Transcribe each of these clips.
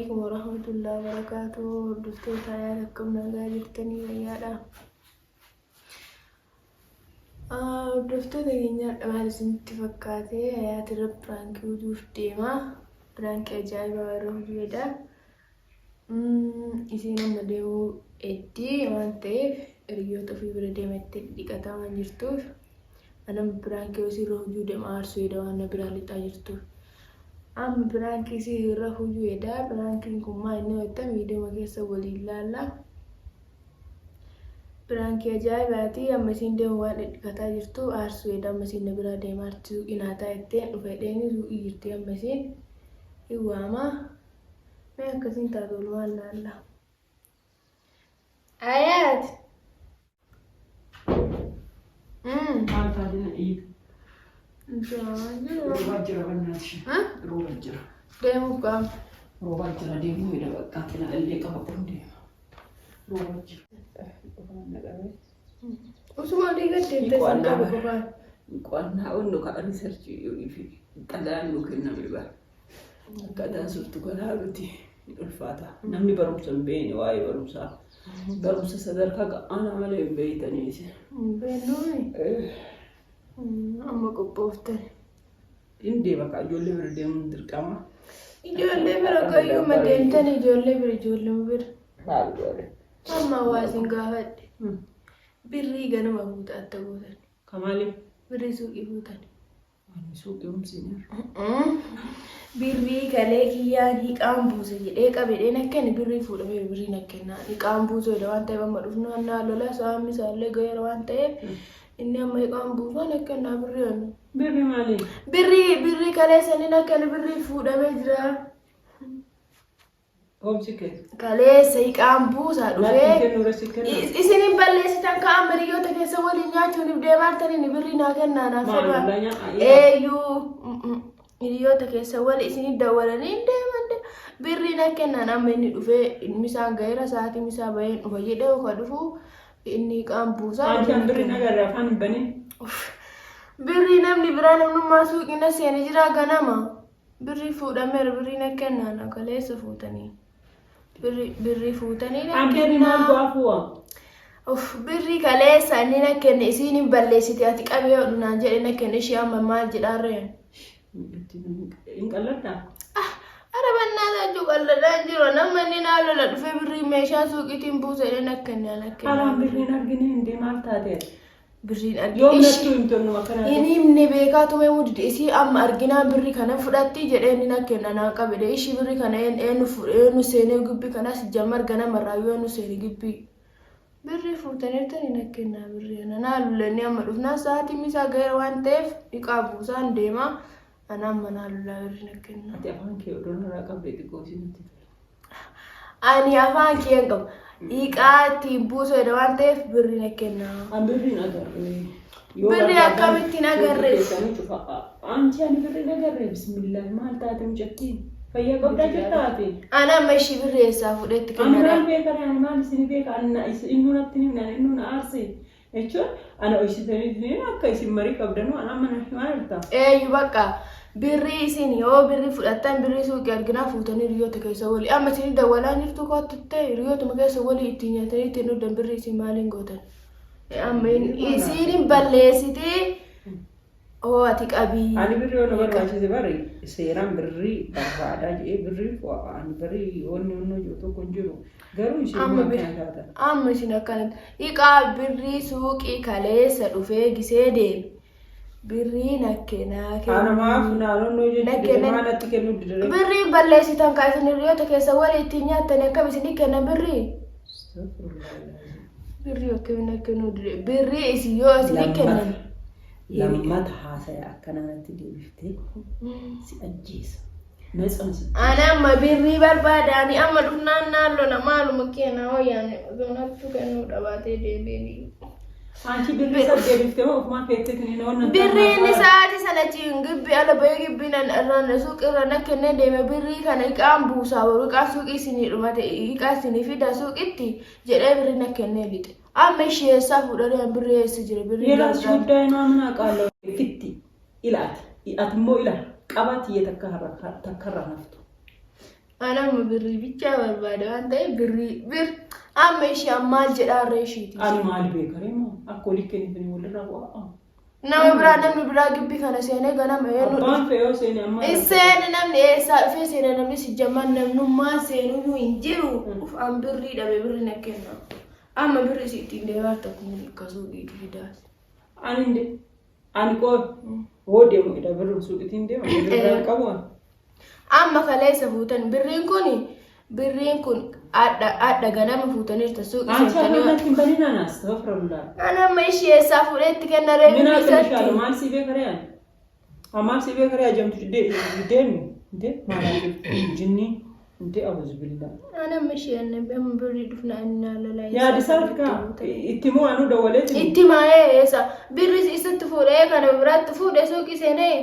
عليكم ورحمة الله وبركاته. دكتور حياتكم نجاجتني ويانا. دكتور دقيقة ما لسنت فكاتي حياة رب برانك وجوف ديما برانك أجايبة وروح جيدا. إسينا مديو إدي وانتيف ريوتو في بردي متك ديكتا وانجرتوف. أنا برانك وسي روح جودا مارسو يدا وانا برالي تاجرتوف. Amma biraanki si irra hujjeedha. Biraankiin kun maal inni wayita miidhama keessa waliin laalla. Biraanki ajaa'ibaati. Amma isiin deemu waan dhidhiqataa jirtu aarsuudha. Amma isiin na biraa deemaa jirtu inaataa ittiin dhufe dheeni suuqii jirti. Amma isiin hiwaama. Mee akkasiin taatu walumaan laalla. Ayaat! Maal taatee dhiiga? Roobaa jira bannaati. Roobaa jira. Deemuu qaama. Roobaa jira deemuu hidha bakka kana illee qaba kun deema. Roobaa jira. Usuma dhiiga deemtee sin qabu qofaan. Qo'annaa onnu ka riisarchii fi xalayaan nu kenname bara. Akkaataa surtu kanaa nuti ulfaata. Namni barumsa hin beekne waa'ee barumsaa. Barumsa sadarkaa ga'aanaa malee hin beeytaniiti. Beeknuuni. Amma qophooftan. Indee bakka ijoollee bira deemuun dirqama. Ijoollee bira qayyuma deemtan ijoollee bira. Maal godhe? Amma hawaasin gaafadhe. Birrii ganama fuutaatti gootan. Kamaaliif? Birrii suuqii fuutan. Ani suuqii humsiin Birrii kalee kiyyaan hiiqaan buuse jedhee qabedheen akkani birrii fuudhamee birrii nakkennaa. Hiiqaan buuseedha waan ta'eef amma dhufnu annaa lola saamni isaallee gaheera waan ta'eef. Inni amma hiiqaan buusaan akkannaa birrii wannu. Birrii maali? Birrii kalee saniin akkani birrii fuudhamee jira. Oomshike. Kaleessa hiiqaan buusaa dhufee. Isiniin balleessitan ka'an hiriyoota keessa waliin nyaachuun deemaartaniin birrii naa kennaa naaf fedha. Eeyyuu hiriyoota keessa wali isiniin dawwalanii deeman birrii naa kennaan amma inni dhufee misaan gaheera sa'aatii misaa baheen dhufa jedhee oka dhufu. Inni hiiqaan buusaa. Aantaan birrii nagarraa afaan hin bane. Birrii namni biraa namnummaa suuqina seeni jira ganama. Birrii fuudhameera birrii na kennaan kaleessa fuutanii. Birrii fuutanii na kennaa. Birrii kaleessa inni na kenne isiin hin balleessite ati qabee hodhunaan jedhe na kenne ishee amma maal jedhaarreen. Hin qalladdaa? Arabannaa taa'uu qalladhaa jiru nama inni naalola dhufee birrii meeshaa suuqiitiin buusee na kenne na kenne. Alaan birriin arginu hin deemaa taatee. Birriin arginu. Yoo nattuu hin tolnu akkanaa. Inni himne beekaa tumee mudde isii amma arginaa birrii kana fudhatti jedhee inni na kenna naa qabedhe ishii birrii kana eenyu seenee gibbii kanas jammar ganamarraa yoo eenyu seene gibbii. Birrii fuutaniirtanii na kennaa birrii kana naalullee amma dhufnaa sa'aatii misaa gaheera waan ta'eef hiiqaa buusaan deemaa. Anam mana lula birrii na kenna. Ati afaan kee odoo narraa qabdee xiqqoo isiinitti. Ani afaan kee hin qabu. Hiiqaa ittiin buuseedha waan ta'eef birrii na kenna. An birriin agarree. Birrii akkamittiin agarree? Anti ani birriin agarree bismillah maal taate mucattiin fayyaa qabdaa jirtaate. Ana amma ishii birrii eessaa fudhetti kenna. Ani maal beekan ani maal isin beeka inni natti himna inni na aarsee. Jechuun ana oolchitanii akka isin marii qabdanuu ana mana himaa jirta. Eeyyuu bakka. Birrii isin yoo birrii fudhattan birrii suuqii arginaa fuutanii hiriyoota keessa walii amma isin dawwalaa jirtu kootuttee hiriyootuma keessa walii ittiin nyaatanii ittiin dhudhan birrii isin maaliin gootan. Amma isin balleessitee hoo ati qabii. Ani birrii yoo na barbaachise bari seeraan birrii barbaadaa jedhee birrii ani birrii onnoo jiru tokko hin jiru garuu isin maal taata. Amma isin akkanatti hiiqaa birrii suuqii kaleessa dhufee gisee deeme. Birrii nakkenaa kennu. Ana maaf naannoo jechuudha maalatti kennu didare. Birrii balleessitan kaasin hiriyoota keessa walii ittiin nyaattan akkam isin kenna birrii. Birrii akkamiin kennu didare. Birrii isin yoo isin kennan. Lammata haasaya akkanatti deebiftee si ajjeesa. Ana amma birrii barbaadaani amma dhufnaan naalloo maaluma kennaa hooyyaan zoonattu kennuu dhabaatee deebiin. Anti birrii deebiftee ofumaa feettee naannoo. Birriin sa'aatii sanatiin gibbii ala bahee gibbiin irraan suuqirra na kennee deeme birrii kana hiiqaan buusaa warri hiiqaa suuqii isinii dhumate hiiqaa isinii fida suuqitti jedhee birrii na kennee lixe. Amma ishee eessaa fuudhanii birrii eessa jira birrii. Yeroo guddaa nama qaalaa fitti ilaati. Ati immoo ila qabati takka harra naftu. أنا ما بري بيتشا بربادة أنت بري أما إيش أمال جدا ريشيتي أنا مالي بكريمة أقول لك إني ولا روا nama bira gibbi kana seene ganama yenu abbaan fe'oo seene amma seene namni eessaa dhufee seene namni si jamman namnummaan seenuu hin jiru uf an birrii dhabe birri na kenna amma birri si ittiin deemaa tokko akka suuqiitu fidaas ani koo hoo deemu ida birri suuqiitiin deema birri qabu amma kaleessa fuutan birriin kun adda ganama fuutaniirta suuqii seentanii waan hin baninaan astaghfirullah ana ma ishee eessaa fuudheetti kenna reebi mina kan maal si beekaree amma si beekaree jamtu deemu jinni inte awuz billah ana ma ishee annabam birri dufna anna lala ya disarka ittimu anu dawaleeti ittima eesa birri isatti fuudhee kana biraatti fuudhee suuqii seenee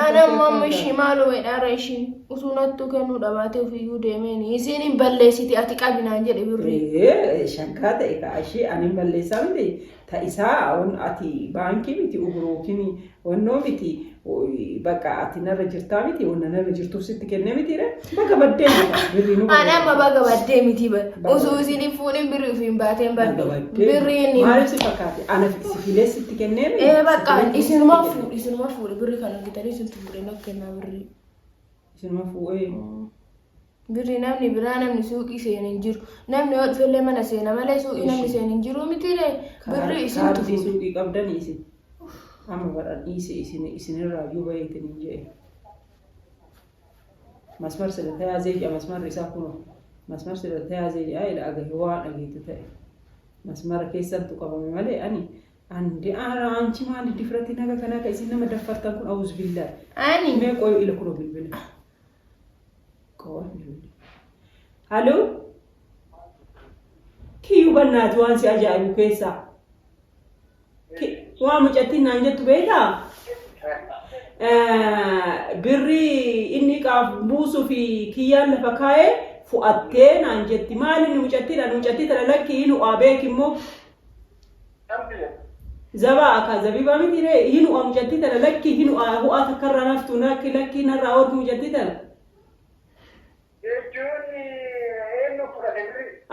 أنا ماما شمال وين أريشين وسونتو كانوا دباتي في يوديمين يسين بلسيتي أتيكا بنانجر إبري شنكات إكاشي أنا بلسامي تايسا أون أتي بانكي بتي أبروكيني ونو بتي بقى أتينا رجرتا بتي وننا رجرتو ستكني بتي ره بقى بدي أنا ما بقى بدي متي بس وسوسيني فوني بري فين باتين بريني ما أعرف سبكاتي أنا في سفيلة ستكني بتي إيه بقى إسمه ما فول بري كانوا كتاري سنتبري نكنا بري إسمه ما فول إيه بري نامني برانا من سوقي سينجر نامني وقت في اللي ما نسينا ما لا سوقي نامني سينجرو متيره بري إسمه تفول سوقي قبضني إسم أما برا إسم الراديو بيتني جاي مسمار سلطة زي يا مسمار رساكونه مسمار سلطة زي أي لا أجهوان أجيت تاي مسمار كيسان تقابل مالي أني عندي أنا أنتي ما عندي دفرتي نجا كنا كيسين ما دفرت أكون أعوذ بالله أني ما يقول إلى كل بالله كوه هلو كيو بنات وانسي أجايب كيسا وام جاتي نانجت بيتا بري إني كابوسو في كيان لفكاي فؤتين نانجت مالي نوجاتي ترى لك إنه أبيك مو زبا كذبيبا متيره إنه أمجاتي ترى لك إنه هو أتكرر نفتنا كلك نرى أود مجاتي ترى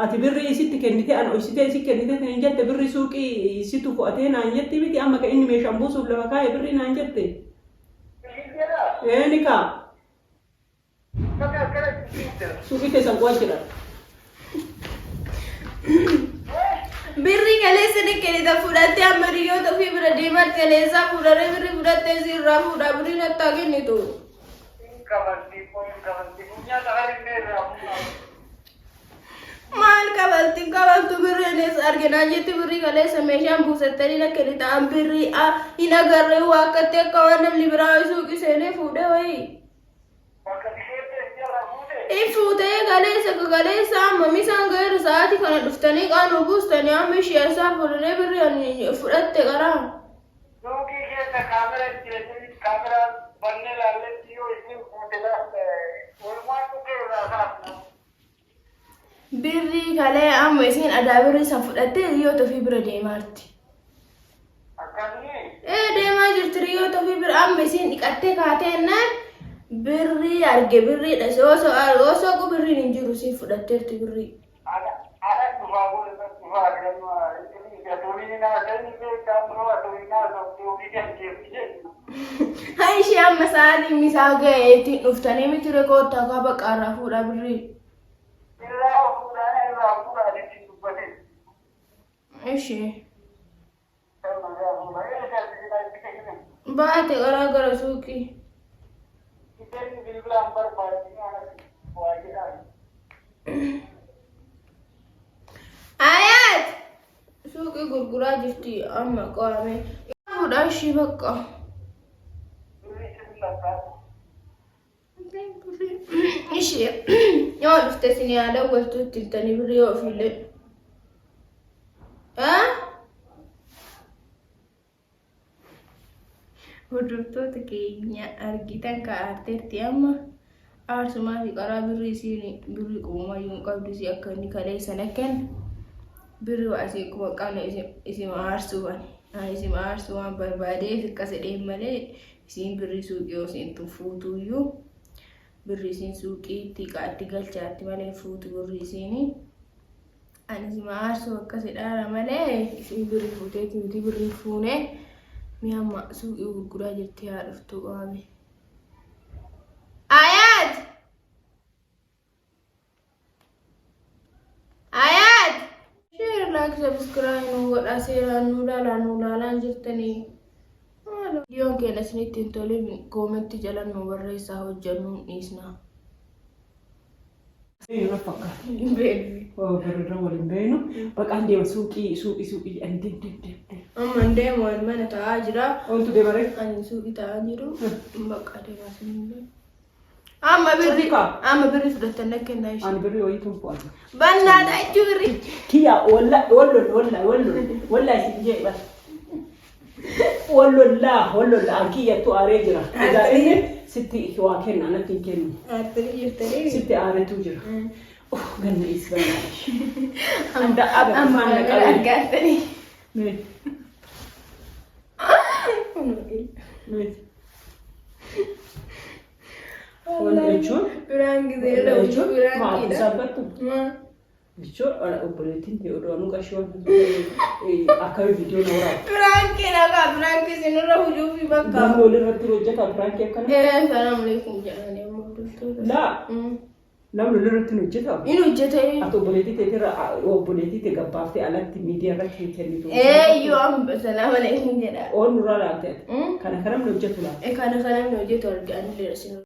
ati birri isitti kennite ana isite isi kennite nangette birri suuqi isitu fu'ate nangette biti amma ka inni meeshaan buusuuf lafa kaa'e birri nangette nika suuqi keessan qo'a jira birri kaleessa kennite fudhatte amma hiriyoota ofii bira deematti kaleessa fudharee birri fudhatte sirraa fuudha birri nattaa kennitu maal kabaltu birreenis arginaa jetti birrii kaleessa meeshaan buusattanii lakkanii ta'an birrii hin agarree waakkatti akka waan namni biraa suuqii seenee fuudhee wayii. Fuutee kaleessa amma misaan gaheeru sa'aatii kana dhuftanii qaanuu buustanii amma ishee isaa fuudhee birrii fudhatte qaraa. Suuqii keessa kaameraa bannee laalletti yoo isin fuudhee walumaa tuqee irraa kaafna. Birri kalee amma isin adaa birri san fudhattee hiriyoota ofii bira deemaarti. Deemaa jirti hiriyoota ofii bira amma isin dhiqattee kaateennan birri arge birri dhase osoo birriin hin jiru isin fudhatteerti birri. Haa ishee amma sa'aatiin misaa ga'eetiin dhuftanii miti rekoottaa kaa baqaarraa fuudha birri. Eşi. Baate gara suuqii. Ayat suuqii gurguraa jirti amma qaame. Fuudhaa ishii bakka. Ishee yoo dhufte isin yaada waltu ittintanii birrii yoo ofiillee. Hordoftoota keenya argitan kaa'arteetti amma aarsumaa fi qaraa birrii isiin birrii qumayyuu qabdu isii akka inni kaleessa nakkan birrii waa isii kuma qabne isima aarsuu waan barbaadeef akkas jedheen malee isiin birrii suuqii yoo isiin fuutuuyyuu birrisiin suuqiitti qaatti galchaatti malee fuutu birrisiini. Ani maarsoo akkasidha malee isin birri fuuteeti miti birri fuune mi'a amma suuqii gurguraa jirti haa dhuftu qaame. Ayat! Ayat! Share, like, subscribe nu godha seeraan nu laalaan jirtanii. Viidiyoon keenya isinitti hin tole koomentii jala nu barreessaa hojjannu dhiisna. Ina fakkaata. Barreeffama waliin beenu baqaan deema suuqii ani Amma deemu mana taa'aa jira. Wantu deemare? Ani suuqii taa'aa jiru. Bakka deemaa sin amma birri fudhatan kennaa ishee. Ani birri wayii tun fu'atu. Bannaadha itti birri. Kiyya walla isin jee bas. Wallollaa kiyya tu aaree jira. Egaa inni sitti waa kenna natti kennu. Aattanii jirtanii. Sitti aaretu jira. Ganna isbanaa. Anda amma argattanii. Wal jechuun biraan gisee lawuun biraan maatii sabbatu. Jechuun obboleettiin ta'e odoonuu qashoo akka viidiyoo nooraa. Biraankii dhagaa biraankii sinirra hujuu fi bakka. Namni walirratti hojjeta biraankii akkana. Salaam alaikum jedhanii amma hordoftoota. Laa namni walirratti hojjeta. Inni hojjeta. Ati obboleettii ta'e gabbaaftee alatti miidiyaa irratti kennitu. Yoo amma salaam alaikum jedha. Oon nurraa laalte. Kana namni hojjetu laata. Kana namni hojjetu argaa inni leera